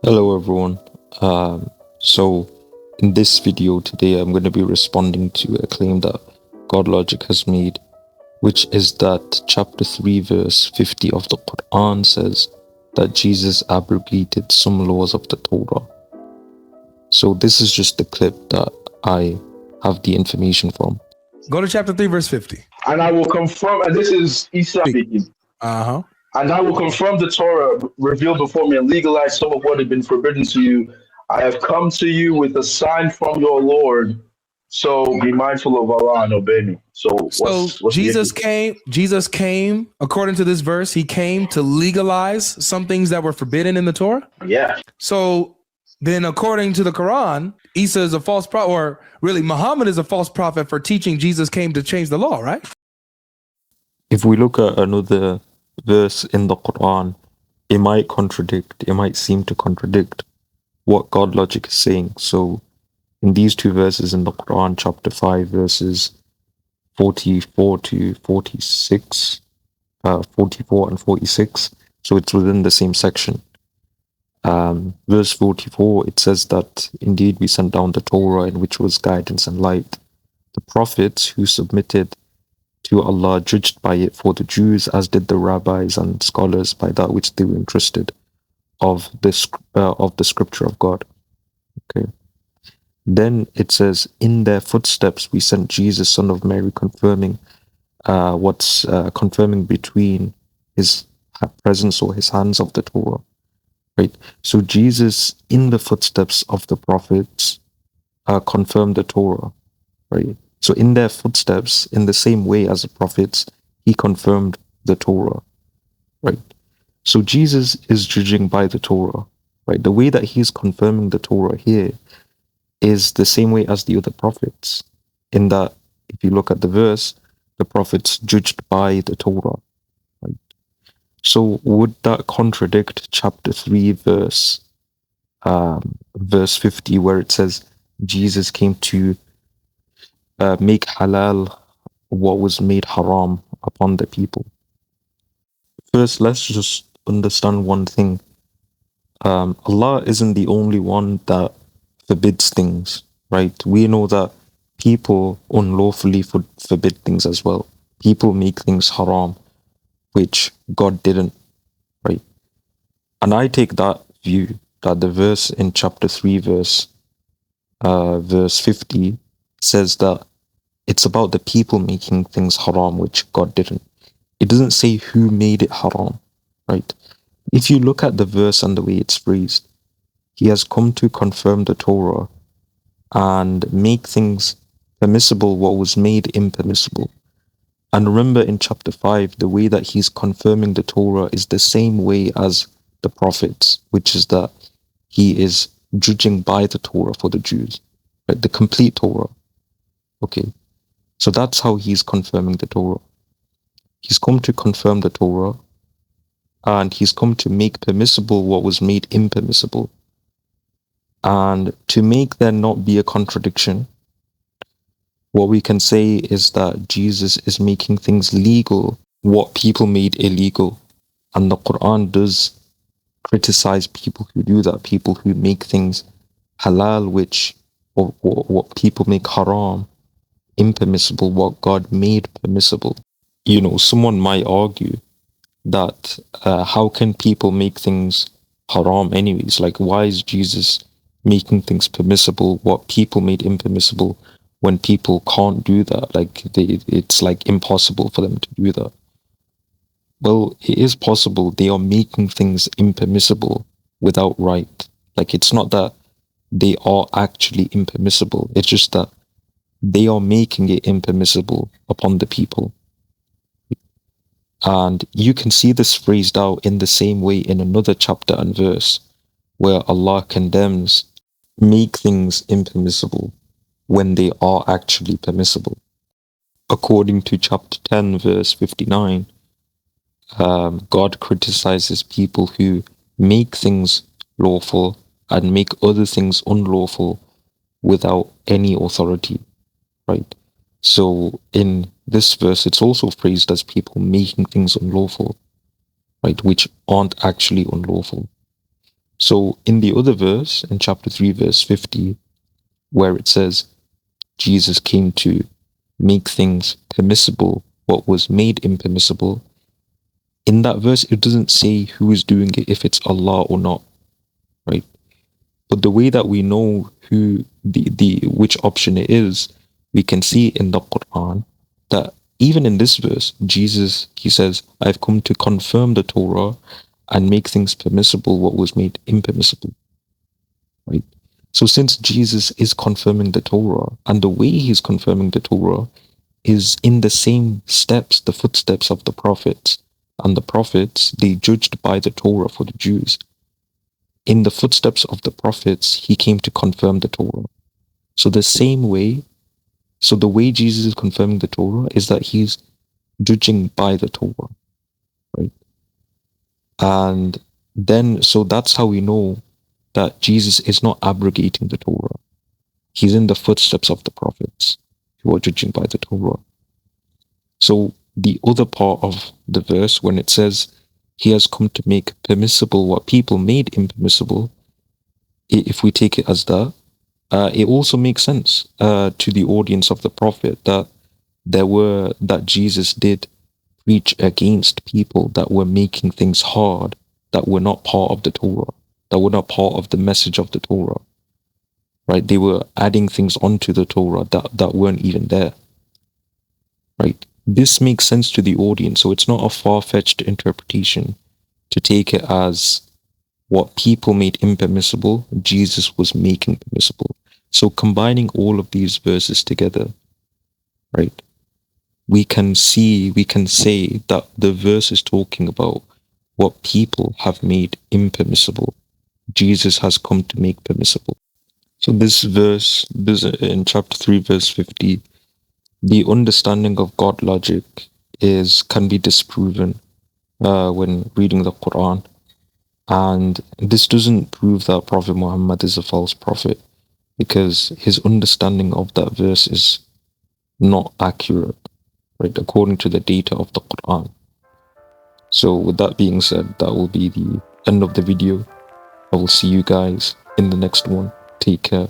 Hello everyone. So in this video today, I'm going to be responding to a claim that GodLogic has made, which is that chapter 3 verse 50 of the Quran says that Jesus abrogated some laws of the Torah. So this is just the clip that I have the information from. Go to chapter 3, verse 50. And I will confirm, and this is Isa speaking. Uh-huh. And I will confirm the Torah revealed before me and legalize some of what had been forbidden to you. I have come to you with a sign from your Lord. So be mindful of Allah and obey me. So Jesus came, according to this verse, he came to legalize some things that were forbidden in the Torah. Yeah. So then according to the Quran, Isa is a false prophet, or really Muhammad is a false prophet for teaching Jesus came to change the law, right? If we look at another verse in the Quran, it might seem to contradict what GodLogic is saying. So in these two verses in the Quran, chapter 5, verses 44 to 46, 44 and 46, so it's within the same section. Verse 44, it says that indeed we sent down the Torah, in which was guidance and light. The prophets who submitted to Allah judged by it for the Jews, as did the rabbis and scholars by that which they were interested of the scripture of God. Okay. Then it says, in their footsteps we sent Jesus, son of Mary, confirming confirming between his presence or his hands of the Torah. Right. So Jesus, in the footsteps of the prophets, confirmed the Torah. Right. So in their footsteps, in the same way as the prophets, he confirmed the Torah. Right. So Jesus is judging by the Torah. Right. The way that he's confirming the Torah here is the same way as the other prophets, in that if you look at the verse, the prophets judged by the Torah. Right? So would that contradict chapter 3 verse 50, where it says Jesus came to make halal what was made haram upon the people? First, let's just understand one thing. Allah isn't the only one that forbids things, right? We know that people unlawfully forbid things as well. People make things haram, which God didn't, right? And I take that view that the verse in chapter 3, verse 50 says that it's about the people making things haram, which God didn't. It doesn't say who made it haram, right? If you look at the verse and the way it's phrased, he has come to confirm the Torah and make things permissible what was made impermissible. And remember, in chapter 5, the way that he's confirming the Torah is the same way as the prophets, which is that he is judging by the Torah for the Jews, right? The complete Torah. Okay, so that's how he's confirming the Torah. He's come to confirm the Torah, and he's come to make permissible what was made impermissible. And to make there not be a contradiction, what we can say is that Jesus is making things legal, what people made illegal. And the Quran does criticize people who do that, people who make things halal, or what people make haram, impermissible, what God made permissible. You know, someone might argue that how can people make things haram anyways? Like, why is Jesus making things permissible, what people made impermissible, when people can't do that? Like, it's like impossible for them to do that. Well, it is possible. They are making things impermissible without right. Like, it's not that they are actually impermissible. It's just that they are making it impermissible upon the people. And you can see this phrased out in the same way in another chapter and verse, where Allah condemns make things impermissible when they are actually permissible. According to chapter 10, verse 59, God criticizes people who make things lawful and make other things unlawful without any authority, right? So in this verse, it's also phrased as people making things unlawful, right, which aren't actually unlawful. So in the other verse, in chapter 3, verse 50, where it says, Jesus came to make things permissible, what was made impermissible, in that verse, it doesn't say who is doing it, if it's Allah or not, right? But the way that we know who which option it is, we can see in the Quran that even in this verse, Jesus, he says, I've come to confirm the Torah and make things permissible what was made impermissible, right? So since Jesus is confirming the Torah, and the way he's confirming the Torah is in the same steps, the footsteps of the prophets, and the prophets, they judged by the Torah for the Jews. In the footsteps of the prophets, he came to confirm the Torah. So the same way, so the way Jesus is confirming the Torah is that he's judging by the Torah, right? And then, so that's how we know that Jesus is not abrogating the Torah. He's in the footsteps of the prophets who are judging by the Torah. So the other part of the verse, when it says he has come to make permissible what people made impermissible, if we take it as that, it also makes sense to the audience of the prophet that Jesus did preach against people that were making things hard, that were not part of the Torah, that were not part of the message of the Torah, right? They were adding things onto the Torah that weren't even there, right? This makes sense to the audience, so it's not a far-fetched interpretation to take it as what people made impermissible, Jesus was making permissible. So combining all of these verses together, right, we can say that the verse is talking about what people have made impermissible, Jesus has come to make permissible. So this verse, in chapter 3, verse 50, the understanding of GodLogic can be disproven when reading the Quran. And this doesn't prove that Prophet Muhammad is a false prophet, because his understanding of that verse is not accurate, right, according to the data of the Quran. So with that being said, that will be the end of the video. I will see you guys in the next one. Take care.